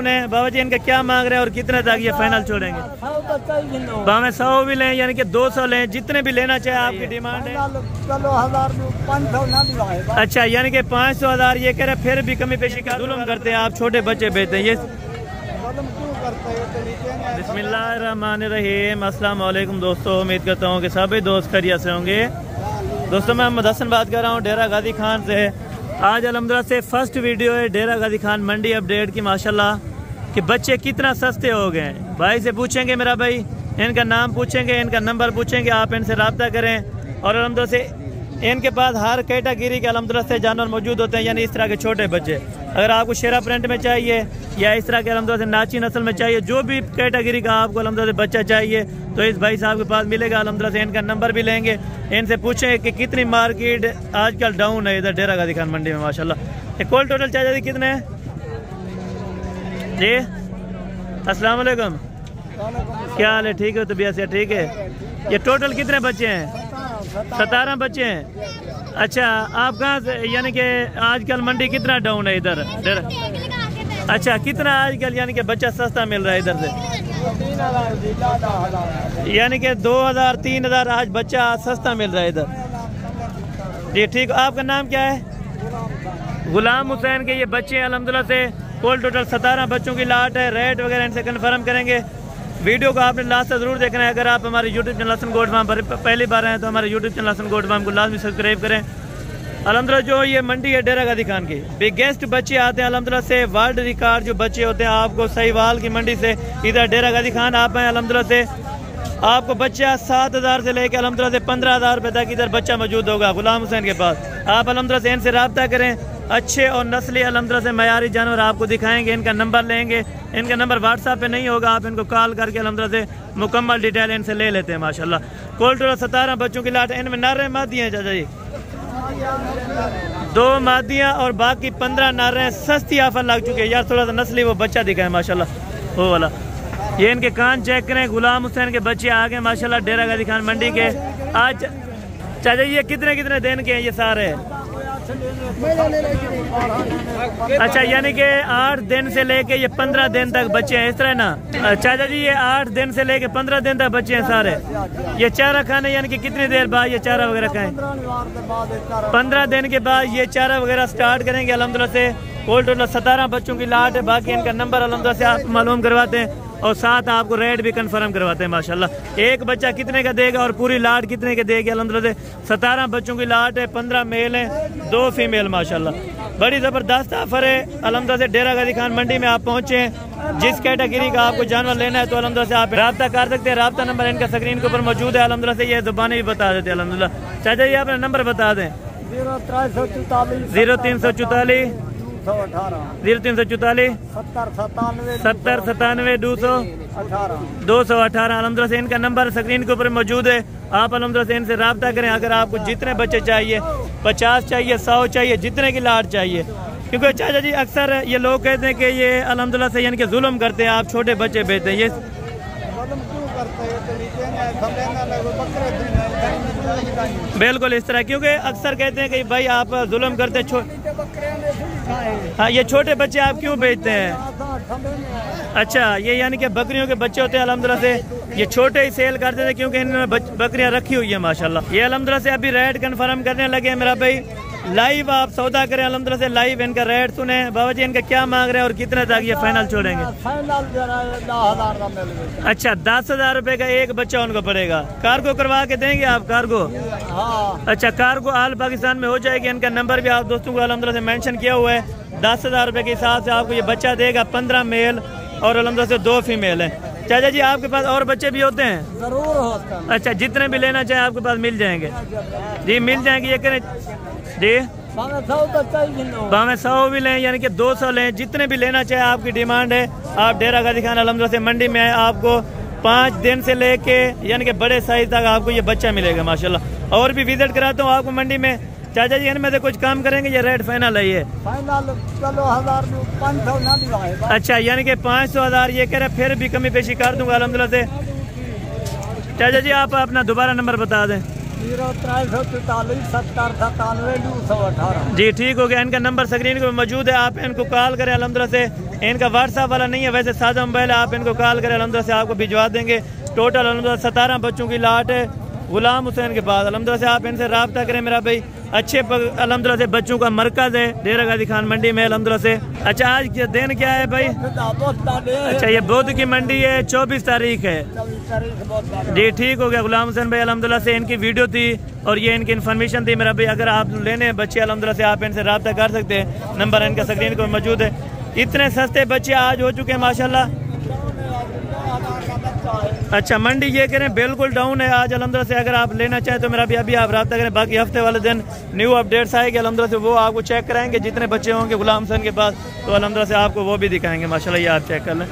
सुने बाबा जी, इनका क्या मांग रहे हैं और कितने तक ये फाइनल छोड़ेंगे? भावे 100 भी लें यानी कि 200 लें, जितने भी लेना चाहे आपकी डिमांड है। अच्छा, यानी कि 500 1000 ये कह रहे, फिर भी कमी पेशी का जुल्म करते हैं आप, छोटे बच्चे बेचते हैं ये। बिस्मिल्लाहिर्रहमानिर्रहीम, अस्सलाम वालेकुम दोस्तों, उम्मीद करता हूँ कि सभी दोस्त खैरियत से होंगे। दोस्तों मैं मोहम्मद हसन बात कर रहा हूँ डेरा गाजी खान से। आज अल्हम्दुलिल्लाह से फर्स्ट वीडियो है डेरा गाजी खान मंडी अपडेट की। माशाल्लाह कि बच्चे कितना सस्ते हो गए हैं। भाई से पूछेंगे मेरा भाई, इनका नाम पूछेंगे, इनका नंबर पूछेंगे, आप इनसे रब्ता करें। और अल्हम्दुलिल्लाह से इनके पास हर कैटेगरी के अल्हम्दुलिल्लाह से जानवर मौजूद होते हैं, यानी इस तरह के छोटे बच्चे। अगर आपको शेरा प्रिंट में चाहिए या इस तरह के अल्हम्दुलिल्लाह से नाची नस्ल में चाहिए, जो भी कैटेगरी का आपको अल्हम्दुलिल्लाह से बच्चा चाहिए तो इस भाई साहब के पास मिलेगा। अल्हम्दुलिल्लाह से इनका नंबर भी लेंगे, इनसे पूछेंगे कि कितनी मार्केट आजकल डाउन है इधर डेरा गाजी खान मंडी में। माशाल्लाह ये कॉल टोटल चाहिए कितने हैं जी? अस्सलाम वालेकुम, क्या हाल है? ठीक है, तबीयत से ठीक है। ये टोटल कितने बच्चे हैं? 17 बच्चे हैं। अच्छा, आप कहाँ से, यानी कि आजकल मंडी कितना डाउन है इधर? अच्छा, कितना आजकल यानी कि बच्चा सस्ता मिल रहा है इधर से? यानी कि 2000 3000 आज बच्चा सस्ता मिल रहा है इधर जी। ठीक, आपका नाम क्या है? गुलाम हुसैन के ये बच्चे हैं अल्हम्दुलिल्लाह से। कुल टोटल 17 बच्चों की लाट है। रेट वगैरह इनसे कन्फर्म करेंगे। वीडियो को आपने लास्ट तक जरूर देखना है। अगर आप हमारे YouTube channel Hasan goat farm पर पहली बार आए तो हमारे YouTube channel Hasan goat farm को लाजमी सब्सक्राइब करें। अल्हम्दुलिल्लाह जो ये मंडी है डेरा गाजी खान की, बिगेस्ट बच्चे आते हैं अल्हम्दुलिल्लाह से। वर्ल्ड रिकॉर्ड जो बच्चे होते हैं आपको सहीवाल की मंडी से इधर डेरा गाजी खान आप हैं। अल्हम्दुलिल्लाह से आपको बच्चा 7000 से लेकर अल्हम्दुलिल्लाह से 15000 रुपये तक इधर बच्चा मौजूद होगा गुलाम हुसैन के पास। आप अल्हम्दुलिल्लाह से इनसे रब्ता करें। अच्छे और नस्ली अल्हम्दुलिल्लाह से मयारी जानवर आपको दिखाएंगे। इनका नंबर लेंगे, इनका नंबर व्हाट्सएप पे नहीं होगा, आप इनको कॉल करके अल्हम्दुलिल्लाह से मुकम्मल डिटेल इनसे ले लेते हैं। माशाल्लाह कुल टोटल 17 बच्चों की लाट। इनमें नारे मादियाँ चाचा जी? 2 मादियाँ और बाकी 15 नारे। सस्ती ऑफर लग चुकी है यार, थोड़ा सा नस्ली वो बच्चा दिखाए माशाल्लाह वो वाला। ये इनके कान चेक करें, गुलाम हुसैन के बच्चे आ गए माशाल्लाह डेरा गाजी खान मंडी के। आज चाचा ये कितने कितने दिन के हैं ये सारे? अच्छा, यानी कि 8 दिन से लेके ये 15 दिन तक बच्चे हैं, इस तरह ना चाचा जी? ये 8 दिन से लेके 15 दिन तक बच्चे हैं सारे। ये चारा खाने यानी कि कितनी देर बाद ये चारा वगैरह खाएं? 15 दिन के बाद ये चारा वगैरह स्टार्ट करेंगे अल्हम्दुलिल्लाह से। कुल टोटल 17 बच्चों की लाट है। बाकी इनका नंबर अल्हम्दुलिल्लाह से आप मालूम करवाते हैं और साथ आपको रेट भी कंफर्म करवाते हैं। माशाल्लाह एक बच्चा कितने का देगा और पूरी लाट कितने के देगी? अल्हम्दुलिल्लाह से 17 बच्चों की लाट है, 15 मेल हैं, 2 फीमेल। माशाल्लाह बड़ी ज़बरदस्त ऑफर है अल्हम्दुलिल्लाह से। डेरा गाजी खान मंडी में आप पहुँचे, जिस कैटेगरी का आपको जानवर लेना है तो अल्हम्दुलिल्लाह से आप रब्ता कर सकते हैं। रब्ता नंबर इनका स्क्रीन के ऊपर मौजूद है। अल्हम्दुलिल्लाह से ये ज़ुबानी भी बता देते हैं अल्हम्दुलिल्लाह। चाचा जी अपना नंबर बता दें। 0344 0344 70 97 218 अल्हम्दुलिल्लाह से इनका नंबर स्क्रीन के ऊपर मौजूद है। आप अल्हम्दुलिल्लाह से इनसे रब्ता करें। अगर आपको जितने बच्चे चाहिए, 50 चाहिए, 100 चाहिए, जितने की लाट चाहिए। क्योंकि चाचा जी अक्सर ये लोग कहते हैं कि ये अल्हम्दुलिल्लाह से यानी कि जुल्म करते हैं, आप छोटे बच्चे बेचते हैं। ये बिल्कुल इस तरह, क्योंकि अक्सर कहते हैं कि भाई आप जुल्म करते हैं। हाँ, ये छोटे बच्चे आप क्यों बेचते हैं? अच्छा, ये यानी कि बकरियों के बच्चे होते हैं अल्हम्दुलिल्लाह से, ये छोटे ही सेल करते थे क्योंकि इन्होंने बकरियां रखी हुई है माशाल्लाह। ये अल्हम्दुलिल्लाह से अभी रेट कन्फर्म करने लगे मेरा भाई। लाइव आप सौदा करें अल्हम्दुलिल्लाह से, लाइव इनका रेट सुने। बाबा जी इनका क्या मांग रहे हैं और कितने तक ये फाइनल छोड़ेंगे? अच्छा, 10,000 रुपए का एक बच्चा उनको पड़ेगा। कार्गो करवा के देंगे आप? कार्गो? अच्छा, कार्गो आल पाकिस्तान में हो जाएगी। इनका नंबर भी आप दोस्तों को अल्हम्दुलिल्लाह से मेंशन किया हुआ है। 10,000 रुपए के हिसाब से आपको ये बच्चा देगा। 15 मेल और अल्हम्दुलिल्लाह से 2 फीमेल है। चाचा जी आपके पास और बच्चे भी होते हैं? जरूर होते हैं। अच्छा, जितने भी लेना चाहे आपके पास मिल जाएंगे जी? मिल जाएंगे। ये करें जी, भावे 100 भी लें यानी कि 200 लें, जितने भी लेना चाहे आपकी डिमांड है। आप डेरा गाजी खान अल्हम्दुलिल्लाह से मंडी में आए, आपको 5 दिन से लेके यानी कि बड़े साइज तक आपको ये बच्चा मिलेगा माशाल्लाह। और भी विजिट कराता हूँ आपको मंडी में। चाचा जी इनमें से कुछ काम करेंगे? ये रेट फाइनल है ये? फाइनल चलो 500 ना दिलाएगा। अच्छा, यानी कि 500 1000 ये कह रहे, फिर भी कमी पेशी कर दूंगा अल्हम्दुलिल्लाह से। चाचा जी आप अपना दोबारा नंबर बता दें। 0344 70 97 218 जी। ठीक हो गया, इनका नंबर स्क्रीन पर मौजूद है, आप इनको कॉल करें अल्हम्दुलिल्लाह से। इनका व्हाट्सएप वाला नहीं है, वैसे सादा मोबाइल है, आप इनको कॉल करें अलहमदुलिल्लाह से आपको भिजवा देंगे। टोटल अलहमदुलिल्लाह 17 बच्चों की लाट है गुलाम हुसैन के पास। अलहमदुलिल्लाह से आप इनसे रब्ता करें मेरा भाई। अच्छे अलहमदुलिल्लाह से बच्चों का मरकज़ है डेरा गाजी खान मंडी में अलहमदुलिल्लाह से। अच्छा आज के दिन क्या है भाई? अच्छा ये बुध की मंडी है, 24 तारीख है जी। ठीक हो गया गुलाम हुसैन भाई, अलहमदुलिल्लाह से इनकी वीडियो थी और ये इनकी इन्फॉर्मेशन थी मेरा भाई। अगर आप लेने हैं बच्चे अलहमदुलिल्लाह से आप इनसे रब्ता कर सकते हैं, नंबर इनका स्क्रीन पर मौजूद है। इतने सस्ते बच्चे आज हो चुके हैं माशाल्लाह। अच्छा मंडी ये करें बिल्कुल डाउन है आज अलहमदुलिल्लाह से। अगर आप लेना चाहें तो मेरा भी अभी आप रब्ता करें। बाकी हफ्ते वाले दिन न्यू अपडेट्स आएंगे अलहमदुलिल्लाह से, वो आपको चेक कराएंगे जितने बच्चे होंगे गुलाम हुसैन के पास, तो अलहमदुलिल्लाह से आपको वो भी दिखाएंगे माशाल्लाह। ये आप चेक कर लें।